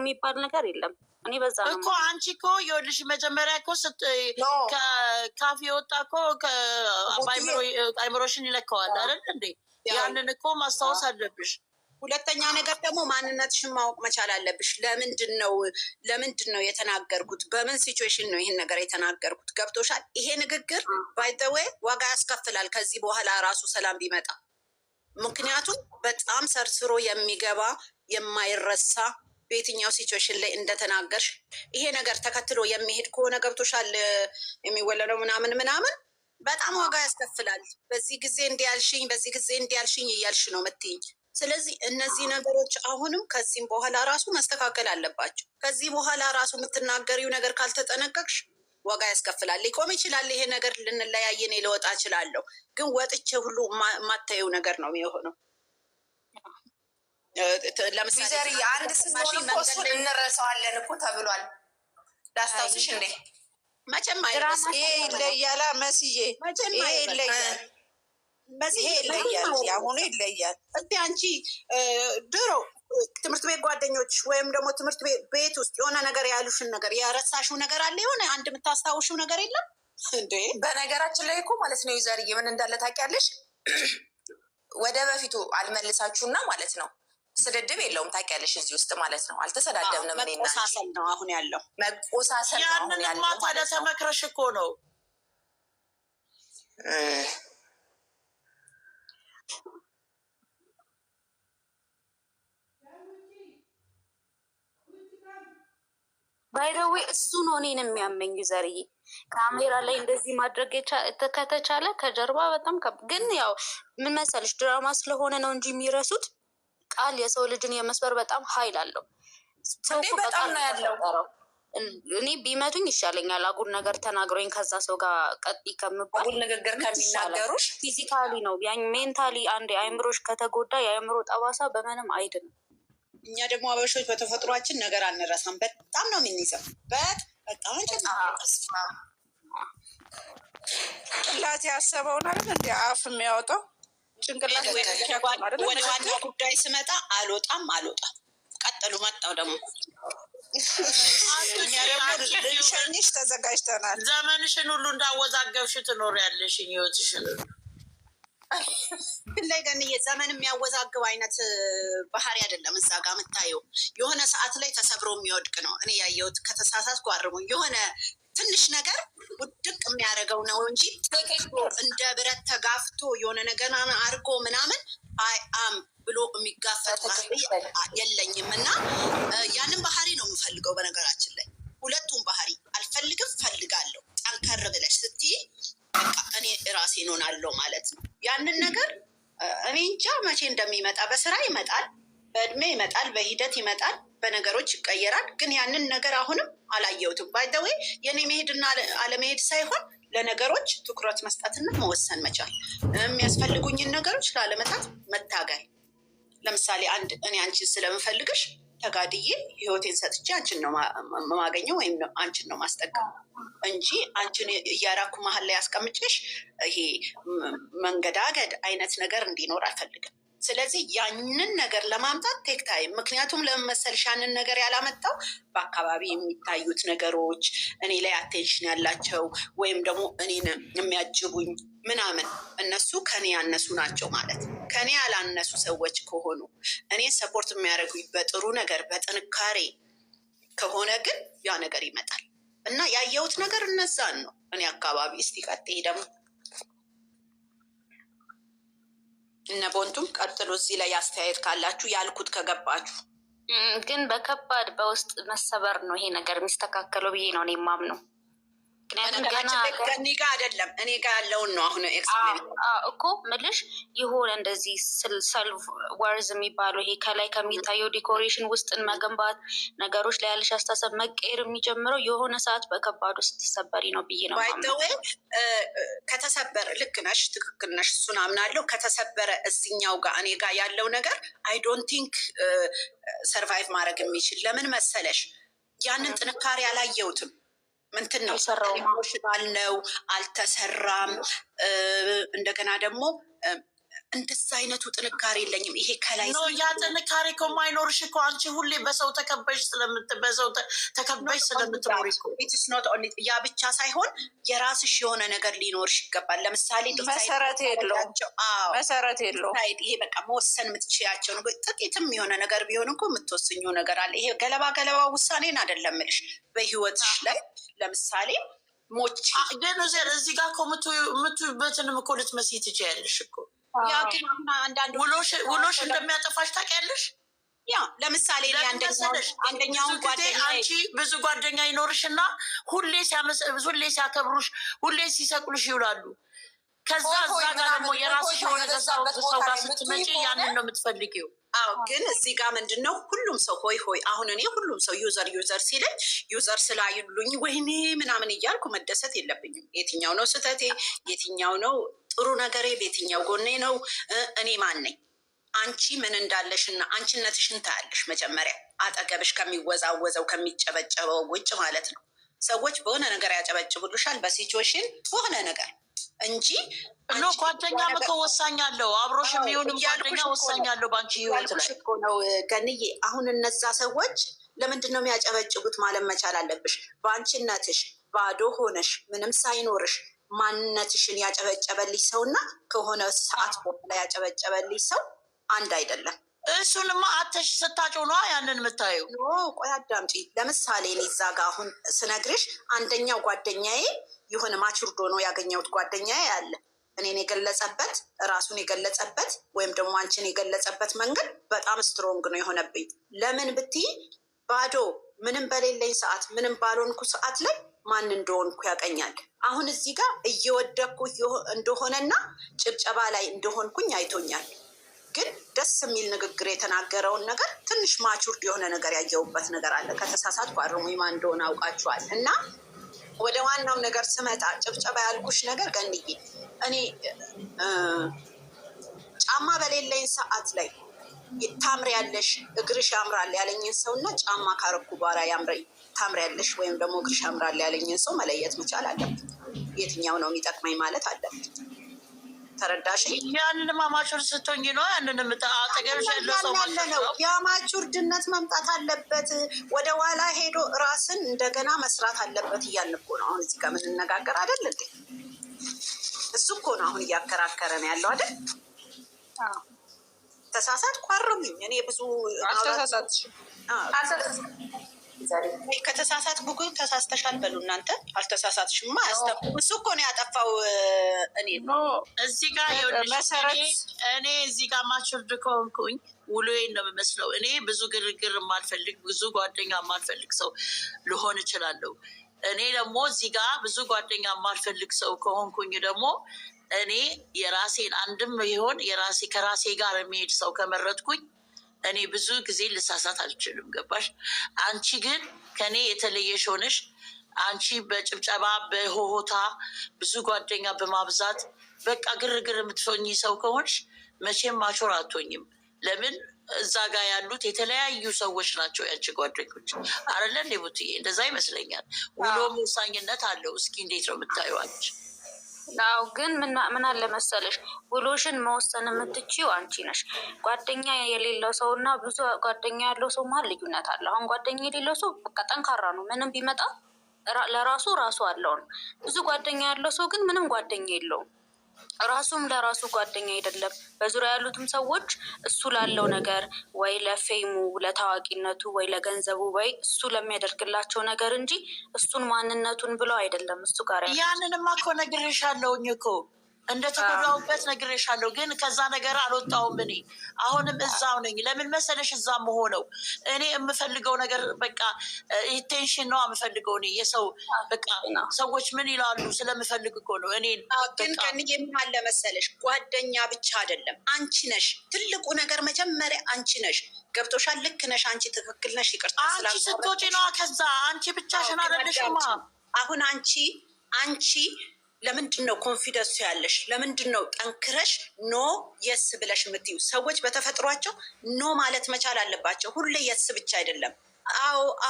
የሚባል ነገር የለም። እኔ በዛ ነው እኮ አንቺ እኮ ይኸውልሽ መጀመሪያ እኮ ካፌ ወጣ እኮ አይምሮሽን ይለካዋል አይደል እንዴ? ያንን እኮ ማስታወስ አለብሽ። ሁለተኛ ነገር ደግሞ ማንነትሽን ማወቅ መቻል አለብሽ። ለምንድን ነው የተናገርኩት? በምን ሲቹዌሽን ነው ይህን ነገር የተናገርኩት? ገብቶሻል? ይሄ ንግግር ባይ ዘ ዌይ ዋጋ ያስከፍላል ከዚህ በኋላ ራሱ ሰላም ቢመጣ። ምክንያቱም በጣም ሰርስሮ የሚገባ የማይረሳ በየትኛው ሲቹዌሽን ላይ እንደተናገርሽ ይሄ ነገር ተከትሎ የሚሄድ ከሆነ ገብቶሻል? የሚወለደው ምናምን በጣም ዋጋ ያስከፍላል። በዚህ ጊዜ እንዲያልሽኝ፣ በዚህ ጊዜ እንዲያልሽኝ እያልሽ ነው የምትይኝ። ስለዚህ እነዚህ ነገሮች አሁንም ከዚህም በኋላ ራሱ መስተካከል አለባቸው። ከዚህ በኋላ ራሱ የምትናገሪው ነገር ካልተጠነቀቅሽ ዋጋ ያስከፍላል። ሊቆም ይችላል ይሄ ነገር፣ ልንለያይ እኔ ልወጣ እችላለሁ፣ ግን ወጥቼ ሁሉ የማታየው ነገር ነው የሚሆነው። ለምሳሌ አንድ ስንሆን እኮ እሱን እንረሳዋለን እኮ ተብሏል። ላስታውስሽ እንዴ? መቼም ይሄ ይለያላ መስዬ፣ ይሄ ይለያል፣ ይሄ ይለያል፣ ያሁኑ ይለያል። እስቲ አንቺ ድሮ ትምህርት ቤት ጓደኞች ወይም ደግሞ ትምህርት ቤት ውስጥ የሆነ ነገር ያሉሽን ነገር የረሳሽው ነገር አለ? የሆነ አንድ የምታስታውሽው ነገር የለም እንዴ? በነገራችን ላይ እኮ ማለት ነው ዩዘርዬ ምን እንዳለ ታውቂያለሽ? ወደ በፊቱ አልመልሳችሁና ማለት ነው ስድድብ የለውም ታውቂያለሽ፣ እዚህ ውስጥ ማለት ነው። አልተሰዳደብንም። መቆሳሰል ነው አሁን ያለው፣ መቆሳሰል ነው አሁን ያለው። ያንንማ ታዲያ ተመክረሽ እኮ ነው። ባይደዌ እሱ ነው እኔን የሚያመኝ ዘርዬ። ካሜራ ላይ እንደዚህ ማድረግ ከተቻለ ከጀርባ በጣም ግን ያው ምን መሰለሽ ድራማ ስለሆነ ነው እንጂ የሚረሱት ቃል የሰው ልጅን የመስበር በጣም ኃይል አለው። ሰው በጣም ነው ያለው። እኔ ቢመቱኝ ይሻለኛል አጉል ነገር ተናግሮኝ ከዛ ሰው ጋር ቀጥ ከምባል አጉል ንግግር ከሚናገሩሽ ፊዚካሊ ነው ያን ሜንታሊ አንድ አይምሮሽ ከተጎዳ የአይምሮ ጠባሳ በምንም አይድንም። እኛ ደግሞ አበሾች በተፈጥሯችን ነገር አንረሳም። በጣም ነው የምንይዘው። በጣም ጭንቅላት ያሰበውን አይደል እንደ አፍ የሚያወጣው ጭንቅላት። ወደ ዋና ጉዳይ ስመጣ አልወጣም ቀጥሉ። መጣው ደግሞ እኛ ደግሞ ልንሸኝሽ ተዘጋጅተናል። ዘመንሽን ሁሉ እንዳወዛገብሽ ትኖሪያለሽ ህይወትሽን ላይ ገን የዘመን የሚያወዛግብ አይነት ባህሪ አይደለም። እዛ ጋር የምታየው የሆነ ሰዓት ላይ ተሰብሮ የሚወድቅ ነው። እኔ ያየሁት ከተሳሳትኩ አርሙኝ። የሆነ ትንሽ ነገር ውድቅ የሚያደርገው ነው እንጂ እንደ ብረት ተጋፍቶ የሆነ ነገር አድርጎ ምናምን አም ብሎ የሚጋፈጥ የለኝም። እና ያንን ባህሪ ነው የምፈልገው። በነገራችን ላይ ሁለቱም ባህሪ አልፈልግም፣ ፈልጋለሁ። ጠንከር ብለሽ ስትይ እኔ ራሴን ሆናለሁ ማለት ነው። ያንን ነገር እኔ እንጃ መቼ እንደሚመጣ። በስራ ይመጣል፣ በእድሜ ይመጣል፣ በሂደት ይመጣል፣ በነገሮች ይቀየራል። ግን ያንን ነገር አሁንም አላየሁትም። ባይ ዘ ዌይ የኔ መሄድና አለመሄድ ሳይሆን ለነገሮች ትኩረት መስጠትና መወሰን መቻል፣ የሚያስፈልጉኝን ነገሮች ላለመጣት መታገል። ለምሳሌ እኔ አንቺን ስለምፈልግሽ ተጋድዬ ህይወቴን ሰጥቼ አንቺን ነው ማገኘው ወይም አንቺን ነው ማስጠቀም እንጂ አንቺን እያራኩ መሀል ላይ ያስቀምጭሽ ይሄ መንገዳገድ አይነት ነገር እንዲኖር አልፈልግም። ስለዚህ ያንን ነገር ለማምጣት ቴክ ታይም። ምክንያቱም ለመመሰልሽ ያንን ነገር ያላመጣው በአካባቢ የሚታዩት ነገሮች እኔ ላይ አቴንሽን ያላቸው ወይም ደግሞ እኔን የሚያጅቡኝ ምናምን እነሱ ከኔ ያነሱ ናቸው ማለት ነው። ከኔ ያላነሱ ሰዎች ከሆኑ እኔ ሰፖርት የሚያደርጉኝ በጥሩ ነገር በጥንካሬ ከሆነ ግን ያ ነገር ይመጣል እና ያየሁት ነገር እነዛን ነው እኔ አካባቢ። እስቲ ቀጥይ ደግሞ እነ ቦንቱም ቀጥሎ እዚህ ላይ አስተያየት ካላችሁ ያልኩት ከገባችሁ። ግን በከባድ በውስጥ መሰበር ነው ይሄ ነገር የሚስተካከለው ብዬ ነው እኔ የማምነው። ምክንያቱም ከኔ ጋር አይደለም እኔ ጋር ያለውን ነው አሁን ኤክስፔሪንስ እኮ ምልሽ የሆነ እንደዚህ ሰልፍ ወርዝ የሚባለው ይሄ ከላይ ከሚታየው ዲኮሬሽን ውስጥን መገንባት ነገሮች ላይ ያለሽ አስተሳሰብ መቀየር የሚጀምረው የሆነ ሰዓት በከባዱ ስትሰበሪ ነው ብዬ ነው ባይተወ ከተሰበረ ልክ ነሽ፣ ትክክል ነሽ፣ እሱን አምናለሁ። ከተሰበረ እዚኛው ጋር እኔ ጋር ያለው ነገር አይ ዶንት ቲንክ ሰርቫይቭ ማድረግ የሚችል ለምን መሰለሽ ያንን ጥንካሬ አላየሁትም። ምንትን ነው ኢሞሽናል ነው፣ አልተሰራም። እንደገና ደግሞ እንደዛ አይነቱ ጥንካሬ የለኝም። ይሄ ከላይ ኖ ያ ጥንካሬ እኮ የማይኖርሽ እኮ አንቺ ሁሌ በሰው ተከበሽ ስለምትኖሪ ያ ብቻ ሳይሆን የራስሽ የሆነ ነገር ሊኖርሽ ይገባል። ለምሳሌ መሰረት የለውም። ይሄ በቃ መወሰን የምትችያቸው ነው። ጥቂትም የሆነ ነገር ቢሆን እኮ የምትወስኙ ነገር አለ። ይሄ ገለባ ውሳኔን አይደለም የምልሽ በህይወትሽ ላይ ለምሳሌ ሞች ግን እዚህ ጋር እኮ የምትበትንም እኮ ልትመስይ ትችያለሽ እኮ ያ ግን አንዳንድ ውሎሽ እንደሚያጠፋሽ ታውቂያለሽ። ያ ለምሳሌ አንደኛውን ጓደኛ አንቺ ብዙ ጓደኛ ይኖርሽ እና ሁሌ ሲያከብሩሽ ሁሌ ሲሰቅሉሽ ይውላሉ። ከዛ እዛ ጋር ደግሞ የራስሽ የሆነ ሰው ጋር ስትመጪ ያንን ነው የምትፈልጊው። አዎ ግን እዚህ ጋር ምንድን ነው ሁሉም ሰው ሆይ አሁን እኔ ሁሉም ሰው ዩዘር ሲለኝ ዩዘር ስላይሉኝ ወይኔ ምናምን እያልኩ መደሰት የለብኝም። የትኛው ነው ስህተቴ? የትኛው ነው ጥሩ ነገሬ? በየትኛው ጎኔ ነው? እኔ ማን ነኝ? አንቺ ምን እንዳለሽ እና አንቺነትሽን ታያለሽ መጀመሪያ አጠገብሽ ከሚወዛወዘው ከሚጨበጨበው ውጭ ማለት ነው። ሰዎች በሆነ ነገር ያጨበጭቡልሻል በሲቹዌሽን በሆነ ነገር እንጂ ጓደኛም እኮ ወሳኛለሁ። አብሮሽ የሚሆንም ጓደኛ ወሳኛለሁ በአንቺ ህይወት ላይ እኮ ነው ገንዬ። አሁን እነዛ ሰዎች ለምንድን ነው የሚያጨበጭቡት ማለት መቻል አለብሽ። በአንቺነትሽ ባዶ ሆነሽ ምንም ሳይኖርሽ ማንነትሽን ያጨበጨበልሽ ሰው እና ከሆነ ሰዓት በኋላ ያጨበጨበልሽ ሰው አንድ አይደለም። እሱንማ አተሽ ስታጭው ነዋ ያንን የምታየው። ቆይ አዳምጪ። ለምሳሌ እኔ እዛ ጋ አሁን ስነግርሽ አንደኛው ጓደኛዬ የሆነ ማቹርዶ ነው ያገኘሁት ጓደኛዬ አለ እኔን የገለጸበት ራሱን የገለጸበት ወይም ደግሞ አንቺን የገለጸበት መንገድ በጣም ስትሮንግ ነው የሆነብኝ። ለምን ብትይ ባዶ ምንም በሌለኝ ሰዓት ምንም ባልሆንኩ ሰዓት ላይ ማን እንደሆንኩ ያቀኛል። አሁን እዚህ ጋር እየወደኩ እንደሆነና ጭብጨባ ላይ እንደሆንኩኝ አይቶኛል። ግን ደስ የሚል ንግግር የተናገረውን ነገር ትንሽ ማቹርድ የሆነ ነገር ያየሁበት ነገር አለ። ከተሳሳትኩ አርሙኝ፣ ማን እንደሆነ አውቃችኋል። እና ወደ ዋናው ነገር ስመጣ ጭብጨባ ያልኩሽ ነገር ገንዬ እኔ ጫማ በሌለኝ ሰዓት ላይ ታምሪያለሽ እግርሽ ያምራል ያለኝን ሰው እና ጫማ ካረኩ በኋላ ታምሪያለሽ ወይም ደግሞ እግርሽ ያምራል ያለኝን ሰው መለየት መቻል አለብን። የትኛው ነው የሚጠቅመኝ ማለት አለብን። ተረዳሽ? ያንን ማማቹር ስትሆኝ ነው ያንን አጠገብሽ ያለው ሰው ነው የማቹርድነት መምጣት አለበት። ወደ ኋላ ሄዶ ራስን እንደገና መስራት አለበት እያልን እኮ ነው አሁን እዚህ ጋር የምንነጋገር አይደል እንዴ? እሱ እኮ ነው አሁን እያከራከረን ያለው አይደል? ተሳሳትኩ አርሙኝ። እኔ ብዙ ከተሳሳት ጉጉ ተሳስተሻል በሉ እናንተ። አልተሳሳትሽማ አያስተምሩም። እሱ እኮ ነው ያጠፋው። እኔ እዚህ ጋር እኔ እዚህ ጋር ማቹርድ ከሆንኩኝ ውሎዬን ነው የምመስለው። እኔ ብዙ ግርግር የማልፈልግ ብዙ ጓደኛ የማልፈልግ ሰው ልሆን እችላለሁ። እኔ ደግሞ እዚህ ጋር ብዙ ጓደኛ የማልፈልግ ሰው ከሆንኩኝ ደግሞ እኔ የራሴን አንድም ይሆን ከራሴ ጋር የሚሄድ ሰው ከመረጥኩኝ እኔ ብዙ ጊዜ ልሳሳት አልችልም። ገባሽ? አንቺ ግን ከኔ የተለየሽ ሆነሽ አንቺ በጭብጨባ በሆሆታ ብዙ ጓደኛ በማብዛት በቃ ግርግር የምትሆኝ ሰው ከሆንሽ መቼም ማቾር አትሆኝም። ለምን? እዛ ጋር ያሉት የተለያዩ ሰዎች ናቸው ያንቺ ጓደኞች አይደለ እንዴ ቡትዬ? እንደዛ ይመስለኛል። ውሎም ወሳኝነት አለው። እስኪ እንዴት ነው የምታየው አንቺ? አዎ ግን ምን አለ መሰለሽ ውሎሽን መወሰን የምትችይው አንቺ ነሽ። ጓደኛ የሌለው ሰው እና ብዙ ጓደኛ ያለው ሰው መሀል ልዩነት አለ። አሁን ጓደኛ የሌለው ሰው በቃ ጠንካራ ነው፣ ምንም ቢመጣ ለራሱ አለው ነው። ብዙ ጓደኛ ያለው ሰው ግን ምንም ጓደኛ የለውም፣ ራሱም ለራሱ ጓደኛ አይደለም። በዙሪያ ያሉትም ሰዎች እሱ ላለው ነገር ወይ ለፌሙ ለታዋቂነቱ ወይ ለገንዘቡ ወይ እሱ ለሚያደርግላቸው ነገር እንጂ እሱን ማንነቱን ብለው አይደለም እሱ ጋር ያለው። ያንንማ እኮ ነግሬሻለሁኝ እኮ እንደተጎዳሁበት ነግሬሻለሁ። ግን ከዛ ነገር አልወጣሁም። እኔ አሁንም እዛው ነኝ። ለምን መሰለሽ እዛ መሆነው እኔ የምፈልገው ነገር በቃ ቴንሽን ነው የምፈልገው። እኔ የሰው በቃ ሰዎች ምን ይላሉ ስለምፈልግ እኮ ነው። እኔ ግን ከንዬ ምን አለ መሰለሽ ጓደኛ ብቻ አይደለም፣ አንቺ ነሽ ትልቁ ነገር። መጀመሪያ አንቺ ነሽ። ገብቶሻል? ልክ ነሽ። አንቺ ትክክል ነሽ። ይቅርታ አንቺ ስትወጪ ነዋ። ከዛ አንቺ ብቻሽን አይደለሽማ። አሁን አንቺ ለምንድን ነው ኮንፊደንሱ ያለሽ? ለምንድን ነው ጠንክረሽ ኖ የስ ብለሽ የምትዩ? ሰዎች በተፈጥሯቸው ኖ ማለት መቻል አለባቸው። ሁሌ የስ ብቻ አይደለም።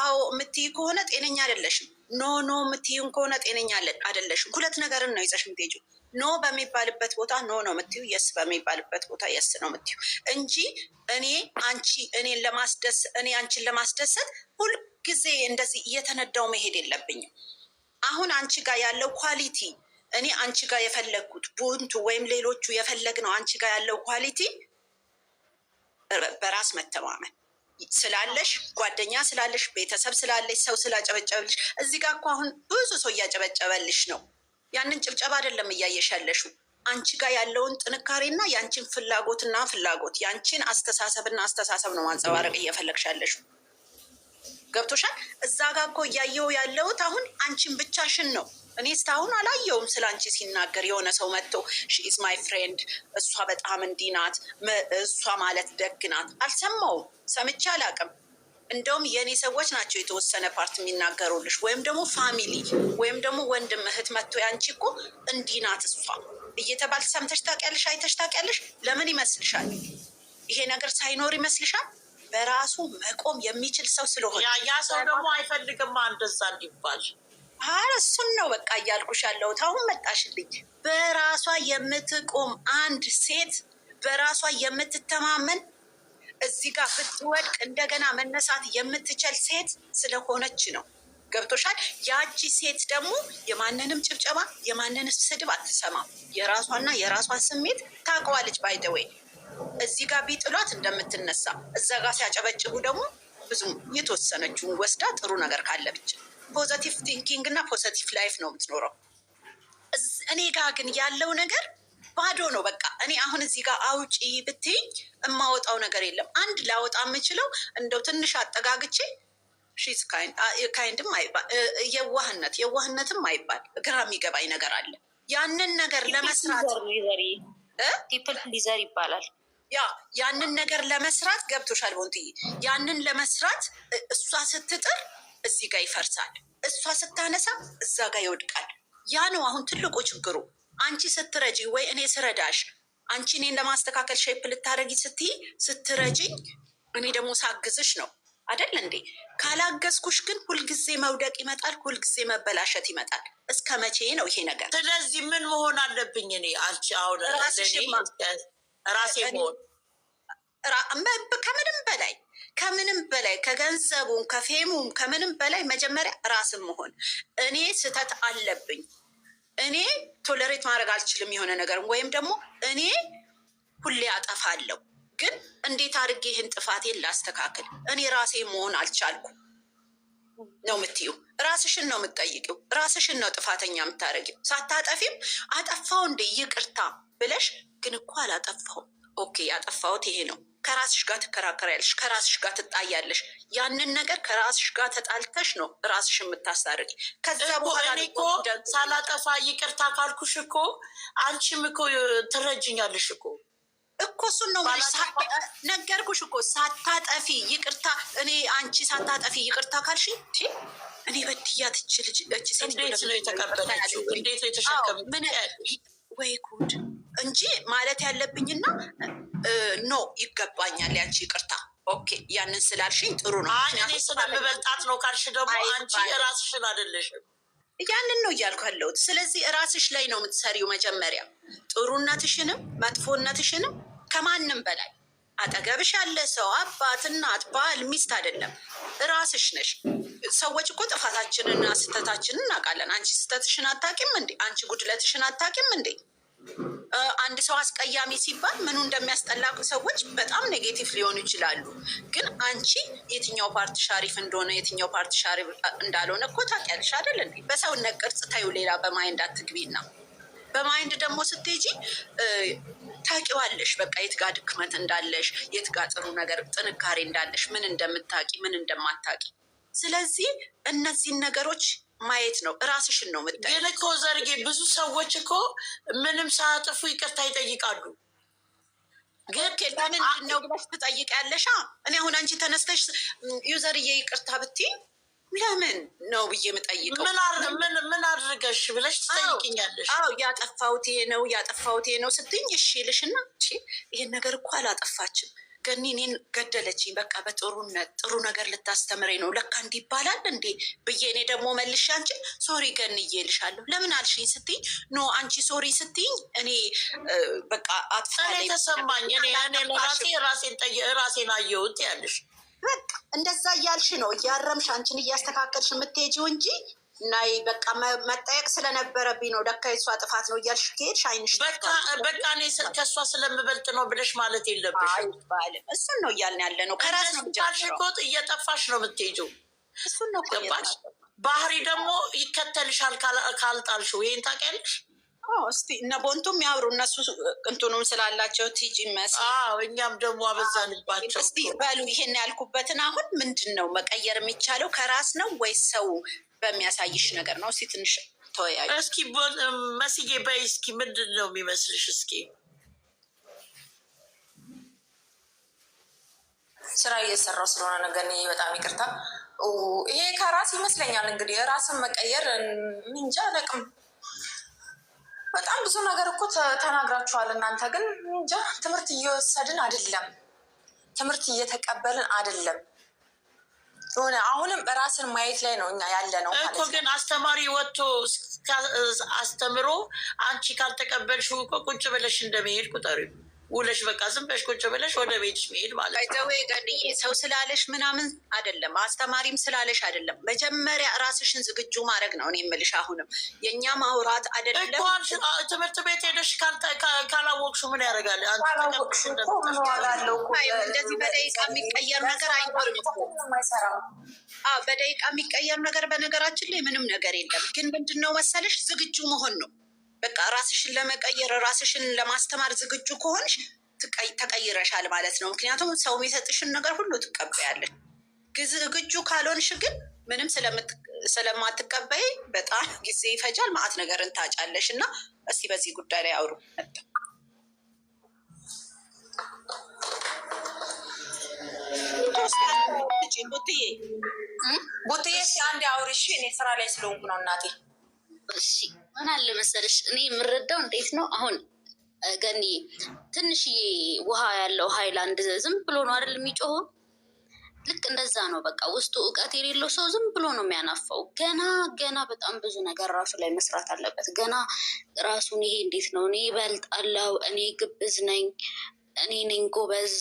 አዎ የምትይ ከሆነ ጤነኛ አይደለሽም። ኖ የምትይን ከሆነ ጤነኛ አይደለሽም። ሁለት ነገርን ነው ይዘሽ የምትሄጂው። ኖ በሚባልበት ቦታ ኖ ነው የምትዩ፣ የስ በሚባልበት ቦታ የስ ነው የምትዩ እንጂ እኔን አንቺን ለማስደሰት ሁልጊዜ እንደዚህ እየተነዳው መሄድ የለብኝም። አሁን አንቺ ጋር ያለው ኳሊቲ እኔ አንቺ ጋር የፈለግኩት ቡንቱ ወይም ሌሎቹ የፈለግነው አንቺ ጋር ያለው ኳሊቲ በራስ መተማመን ስላለሽ፣ ጓደኛ ስላለሽ፣ ቤተሰብ ስላለሽ፣ ሰው ስላጨበጨበልሽ። እዚህ ጋር እኮ አሁን ብዙ ሰው እያጨበጨበልሽ ነው። ያንን ጭብጨባ አይደለም እያየሽ ያለሽው፣ አንቺ ጋር ያለውን ጥንካሬና የአንቺን ፍላጎት የአንቺን አስተሳሰብ ነው ማንጸባረቅ እየፈለግሽ ያለሽው። ገብቶሻል? እዛ ጋር እኮ እያየው ያለሁት አሁን አንቺን ብቻሽን ነው። እኔ እስካሁን አላየውም ስለ አንቺ ሲናገር የሆነ ሰው መጥቶ ሺ ኢዝ ማይ ፍሬንድ፣ እሷ በጣም እንዲህ ናት፣ እሷ ማለት ደግ ናት። አልሰማውም፣ ሰምቼ አላውቅም። እንደውም የእኔ ሰዎች ናቸው የተወሰነ ፓርት የሚናገሩልሽ፣ ወይም ደግሞ ፋሚሊ ወይም ደግሞ ወንድም እህት መጥቶ ያንቺ እኮ እንዲህ ናት እሷ እየተባል ሰምተሽ ታውቂያለሽ? አይተሽ ታውቂያለሽ? ለምን ይመስልሻል? ይሄ ነገር ሳይኖር ይመስልሻል? በራሱ መቆም የሚችል ሰው ስለሆነ ያ ሰው ደግሞ አይፈልግም እንደዛ እንዲባል። እሱን ነው በቃ እያልኩሽ ያለሁት። አሁን መጣሽልኝ። በራሷ የምትቆም አንድ ሴት፣ በራሷ የምትተማመን እዚህ ጋር ብትወድቅ እንደገና መነሳት የምትችል ሴት ስለሆነች ነው። ገብቶሻል? ያቺ ሴት ደግሞ የማንንም ጭብጨባ የማንንም ስድብ አትሰማም። የራሷና የራሷን ስሜት ታውቀዋለች። ባይደወይ እዚህ ጋር ቢጥሏት እንደምትነሳ፣ እዛ ጋር ሲያጨበጭቡ ደግሞ ብዙም የተወሰነችውን ወስዳ ጥሩ ነገር ካለ ብቻ ፖዘቲቭ ቲንኪንግ እና ፖዘቲቭ ላይፍ ነው የምትኖረው። እኔ ጋር ግን ያለው ነገር ባዶ ነው። በቃ እኔ አሁን እዚህ ጋር አውጪ ብትይኝ የማወጣው ነገር የለም። አንድ ላወጣ የምችለው እንደው ትንሽ አጠጋግቼ ሺዝ ካይንድም አይባል የዋህነትም አይባል ግራ የሚገባኝ ነገር አለ። ያንን ነገር ለመስራት ፒፕል ፕሊዘር ይባላል። ያንን ነገር ለመስራት ገብቶሻል ቦንትዬ? ያንን ለመስራት እሷ ስትጥር እዚህ ጋር ይፈርሳል፣ እሷ ስታነሳ እዛ ጋር ይወድቃል። ያ ነው አሁን ትልቁ ችግሩ። አንቺ ስትረጂ ወይ እኔ ስረዳሽ፣ አንቺ እኔን ለማስተካከል ሼፕ ልታደረጊ ስትረጂኝ፣ እኔ ደግሞ ሳግዝሽ ነው አደል እንዴ? ካላገዝኩሽ ግን ሁልጊዜ መውደቅ ይመጣል፣ ሁልጊዜ መበላሸት ይመጣል። እስከ መቼ ነው ይሄ ነገር? ስለዚህ ምን መሆን አለብኝ እኔ? አሁን ራሴ መሆን ከምንም በላይ ከገንዘቡም ከፌሙም ከምንም በላይ መጀመሪያ ራስን መሆን። እኔ ስህተት አለብኝ፣ እኔ ቶለሬት ማድረግ አልችልም የሆነ ነገር፣ ወይም ደግሞ እኔ ሁሌ አጠፋለሁ፣ ግን እንዴት አድርጌ ይህን ጥፋቴን ላስተካክል? እኔ ራሴ መሆን አልቻልኩም ነው የምትይው። ራስሽን ነው የምትጠይቂው፣ ራስሽን ነው ጥፋተኛ የምታደርጊው። ሳታጠፊም አጠፋው እንዴ ይቅርታ ብለሽ፣ ግን እኮ አላጠፋውም፣ ኦኬ ያጠፋሁት ይሄ ነው። ከራስሽ ጋር ትከራከሪያለሽ፣ ከራስሽ ጋር ትጣያለሽ። ያንን ነገር ከራስሽ ጋር ተጣልተሽ ነው ራስሽ የምታስታርቂ። ከዛ በኋላ እኮ ሳላጠፋ ይቅርታ ካልኩሽ እኮ አንቺም እኮ ትረጅኛለሽ እኮ እሱን ነው ነገርኩሽ እኮ። ሳታጠፊ ይቅርታ አንቺ ሳታጠፊ ይቅርታ ካልሽ እኔ በድያት ልጅ እንዴት ነው የተቀበለችው? እንዴት ነው የተሸከመች? ወይ ጉድ እንጂ ማለት ያለብኝና ኖ ይገባኛል ያንቺ ይቅርታ። ኦኬ ያንን ስላልሽኝ ጥሩ ነው። እኔ ስለምበልጣት ነው ካልሽ ደግሞ አንቺ ራስሽን አይደለሽም። ያንን ነው እያልኩ ያለሁት። ስለዚህ ራስሽ ላይ ነው የምትሰሪው መጀመሪያ። ጥሩነትሽንም መጥፎነትሽንም ከማንም በላይ አጠገብሽ ያለ ሰው አባት፣ እናት፣ ባል፣ ሚስት አይደለም ራስሽ ነሽ። ሰዎች እኮ ጥፋታችንና ስህተታችንን እናውቃለን። አንቺ ስህተትሽን አታውቂም እንዴ? አንቺ ጉድለትሽን አታውቂም እንዴ? አንድ ሰው አስቀያሚ ሲባል ምኑ እንደሚያስጠላ ሰዎች በጣም ኔጌቲቭ ሊሆኑ ይችላሉ። ግን አንቺ የትኛው ፓርት ሻሪፍ እንደሆነ የትኛው ፓርት ሻሪፍ እንዳልሆነ እኮ ታውቂያለሽ አይደል እንዴ? በሰውነት ቅርጽ ታዩ፣ ሌላ በማይንድ አትግቢና። በማይንድ ደግሞ ስትሄጂ ታውቂዋለሽ፣ በቃ የት ጋ ድክመት እንዳለሽ፣ የት ጋ ጥሩ ነገር ጥንካሬ እንዳለሽ፣ ምን እንደምታውቂ ምን እንደማታውቂ። ስለዚህ እነዚህን ነገሮች ማየት ነው። ራስሽን ነው ምታይ። ግን እኮ ዘርጌ ብዙ ሰዎች እኮ ምንም ሳያጥፉ ይቅርታ ይጠይቃሉ። ግን ለምን ነው ብለሽ ትጠይቂያለሽ? እኔ አሁን አንቺ ተነስተሽ ዩዘርዬ ይቅርታ ብትይ ለምን ነው ብዬ የምጠይቀው? ምን አድርገሽ ብለሽ ትጠይቅኛለሽ? ያጠፋሁት ይሄ ነው ስትይኝ እሺ ልሽና ይሄን ነገር እኮ አላጠፋችም፣ ገኒ እኔን ገደለችኝ፣ በቃ በጥሩነት ጥሩ ነገር ልታስተምረኝ ነው ለካ እንዲህ ይባላል እንዴ ብዬ እኔ ደግሞ መልሼ አንቺ ሶሪ ገንዬ እልሻለሁ ለምን አልሽኝ ስትይኝ ኖ አንቺ ሶሪ ስትይኝ እኔ በቃ አጥፋለኝ ተሰማኝ። እኔ ራሴን አየሁት ያለሽ በቃ እንደዛ እያልሽ ነው እያረምሽ አንቺን እያስተካከልሽ የምትሄጂው እንጂ ናይ በቃ መጠየቅ ስለነበረብኝ ነው ለካ የሷ ጥፋት ነው እያልሽ ከሄድሽ አይንሽ በቃ እኔ ከእሷ ስለምበልጥ ነው ብለሽ ማለት የለብሽም። እሱን ነው እያልን ያለ ነው። ከራስ ነው ጃልሽኮት እየጠፋሽ ነው የምትሄጂው። እሱን ነው ገባሽ? ባህሪ ደግሞ ይከተልሻል ካልጣልሽው። ይሄን ታውቂያለሽ? እስቲ እነ ቦንቱም ያብሩ እነሱ እንትኑም ስላላቸው ቲጂ መስ እኛም ደግሞ አበዛንባቸው። እስቲ በሉ ይሄን ያልኩበትን አሁን ምንድን ነው መቀየር የሚቻለው? ከራስ ነው ወይስ ሰው በሚያሳይሽ ነገር ነው? እስኪ ትንሽ ተወያዩ። እስኪ መስዬ በይ እስኪ ምንድን ነው የሚመስልሽ? እስኪ ስራ እየሰራው ስለሆነ ነገር በጣም ይቅርታ። ይሄ ከራስ ይመስለኛል እንግዲህ ራስን መቀየር እንጃ አለቅም። በጣም ብዙ ነገር እኮ ተናግራችኋል እናንተ ግን እንጃ ትምህርት እየወሰድን አይደለም፣ ትምህርት እየተቀበልን አይደለም። ሆነ አሁንም በራስን ማየት ላይ ነው እኛ ያለ ነው እኮ። ግን አስተማሪ ወጥቶ አስተምሮ አንቺ ካልተቀበልሽ እኮ ቁጭ ብለሽ እንደመሄድ ቁጠሪው። ውለሽ በቃ ዝም ብለሽ ቁጭ ብለሽ ወደ ቤትሽ መሄድ ማለት ነው። አይተወይ ገንዬ ሰው ስላለሽ ምናምን አይደለም፣ አስተማሪም ስላለሽ አይደለም። መጀመሪያ ራስሽን ዝግጁ ማድረግ ነው። እኔ የምልሽ አሁንም የእኛ ማውራት አይደለም። ትምህርት ቤት ሄደሽ ካላወቅሹ ምን ያደርጋል? እንደዚህ በደቂቃ የሚቀየር ነገር አይኖርም። በደቂቃ የሚቀየር ነገር በነገራችን ላይ ምንም ነገር የለም። ግን ምንድነው መሰለሽ ዝግጁ መሆን ነው። በቃ ራስሽን ለመቀየር ራስሽን ለማስተማር ዝግጁ ከሆንሽ ተቀይረሻል ማለት ነው። ምክንያቱም ሰው የሚሰጥሽን ነገር ሁሉ ትቀበያለሽ። ዝግጁ ካልሆንሽ ግን ምንም ስለማትቀበይ በጣም ጊዜ ይፈጃል፣ ማዕት ነገርን ታጫለሽ። እና እስቲ በዚህ ጉዳይ ላይ አውሩ። ቡትዬ አንድ አውሪ እሺ። እኔ ስራ ላይ ስለሆንኩ ነው እናቴ። እሺ ምን አለ መሰለሽ እኔ የምረዳው እንዴት ነው አሁን ገኒ ትንሽዬ ውሃ ያለው ሃይላንድ ዝም ብሎ ነው አይደል የሚጮኸው? ልክ እንደዛ ነው። በቃ ውስጡ እውቀት የሌለው ሰው ዝም ብሎ ነው የሚያናፋው። ገና በጣም ብዙ ነገር ራሱ ላይ መስራት አለበት። ገና ራሱን ይሄ እንዴት ነው እኔ እበልጣለሁ፣ እኔ ግብዝ ነኝ፣ እኔ ነኝ ጎበዝ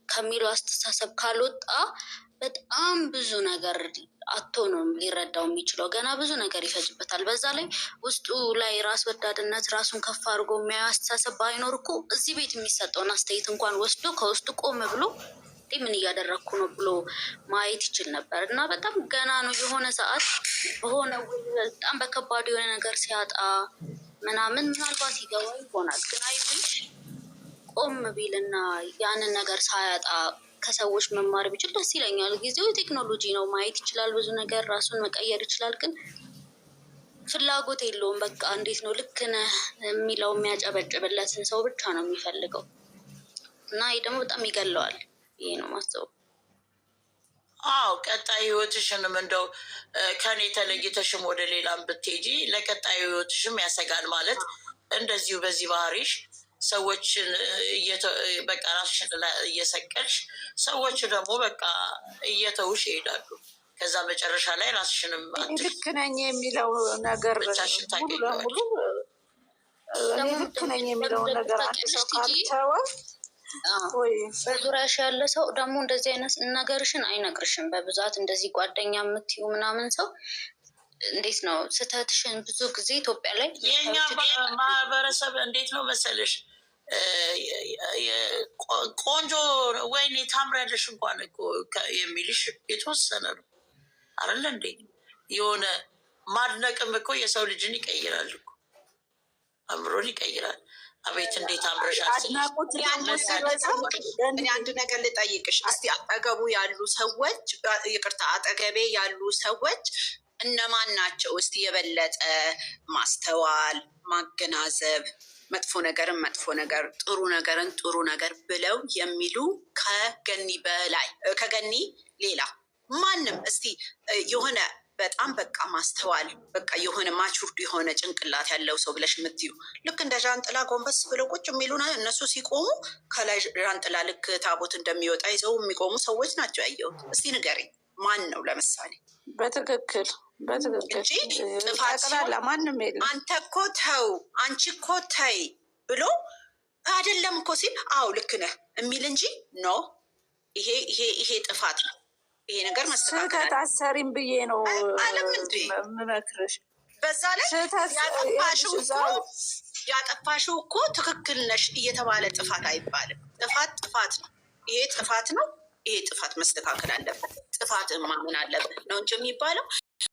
ከሚለው አስተሳሰብ ካልወጣ በጣም ብዙ ነገር አቶ ነው ሊረዳው የሚችለው። ገና ብዙ ነገር ይፈጅበታል። በዛ ላይ ውስጡ ላይ ራስ ወዳድነት፣ ራሱን ከፍ አድርጎ የሚያዩ አስተሳሰብ ባይኖር እኮ እዚህ ቤት የሚሰጠውን አስተያየት እንኳን ወስዶ ከውስጡ ቆም ብሎ ምን እያደረግኩ ነው ብሎ ማየት ይችል ነበር። እና በጣም ገና ነው። የሆነ ሰዓት በሆነ በጣም በከባዱ የሆነ ነገር ሲያጣ ምናምን ምናልባት ይገባ ይሆናል። ግን አይሽ ቆም ቢልና ያንን ነገር ሳያጣ ከሰዎች መማር ቢችል ደስ ይለኛል። ጊዜው የቴክኖሎጂ ነው፣ ማየት ይችላል፣ ብዙ ነገር ራሱን መቀየር ይችላል። ግን ፍላጎት የለውም። በቃ እንዴት ነው ልክ ነህ የሚለው የሚያጨበጭብለትን ሰው ብቻ ነው የሚፈልገው። እና ይህ ደግሞ በጣም ይገለዋል። ይሄ ነው ማሰቡ። ቀጣይ ህይወትሽንም እንደው ከኔ ተለይተሽም ወደ ሌላም ብትሄጂ ለቀጣዩ ህይወትሽም ያሰጋል ማለት እንደዚሁ በዚህ ባህሪሽ ሰዎችን በቃ ራስሽን እየሰቀልሽ ሰዎች ደግሞ በቃ እየተውሽ ይሄዳሉ። ከዛ መጨረሻ ላይ ራስሽንም ልክ ነኝ የሚለው ነገር ብቻሽን ታገኘዋለሽ። ልክ ነኝ የሚለው ነገር አንድ ሰው ካልተወ በዙሪያሽ ያለ ሰው ደግሞ እንደዚህ አይነት ነገርሽን አይነግርሽም። በብዛት እንደዚህ ጓደኛ የምትዩ ምናምን ሰው እንዴት ነው ስህተትሽን ብዙ ጊዜ ኢትዮጵያ ላይ የኛ ማህበረሰብ እንዴት ነው መሰለሽ ቆንጆ ወይኔ ታምሪያለሽ እንኳን የሚልሽ የተወሰነ ነው አይደለ እንዴ? የሆነ ማድነቅም እኮ የሰው ልጅን ይቀይራል እኮ አእምሮን ይቀይራል። አቤት እንዴት አምረሻል። እኔ አንድ ነገር ልጠይቅሽ እስቲ አጠገቡ ያሉ ሰዎች ይቅርታ፣ አጠገቤ ያሉ ሰዎች እነማን ናቸው? እስቲ የበለጠ ማስተዋል፣ ማገናዘብ፣ መጥፎ ነገርን መጥፎ ነገር፣ ጥሩ ነገርን ጥሩ ነገር ብለው የሚሉ ከገኒ በላይ ከገኒ ሌላ ማንም እስቲ የሆነ በጣም በቃ ማስተዋል በቃ የሆነ ማቹርድ የሆነ ጭንቅላት ያለው ሰው ብለሽ የምትዩ ልክ እንደ ዣንጥላ ጎንበስ ብለው ቁጭ የሚሉ እነሱ ሲቆሙ ከላይ ዣንጥላ ልክ ታቦት እንደሚወጣ ይዘው የሚቆሙ ሰዎች ናቸው ያየሁት። እስቲ ንገረኝ ማን ነው? ለምሳሌ በትክክል እንጂ ጥፋት ማንም የለም። አንተ እኮ ተው፣ አንቺ እኮ ተይ ብሎ አይደለም እኮ ሲል አዎ ልክ ነህ የሚል እንጂ ኖ ይሄ ጥፋት ነው፣ ይሄ ነገር መስተካከል ስህተት አሰሪም ብዬ ነው አለም እንዴ የምመክርሽ። በዛ ላይ ያጠፋሽው እኮ ትክክል ነሽ እየተባለ ጥፋት አይባልም። ጥፋት ነው። ይሄ ጥፋት ነው። ይሄ ጥፋት መስተካከል አለበት። ጥፋት ማመን አለበት ነው እንጂ የሚባለው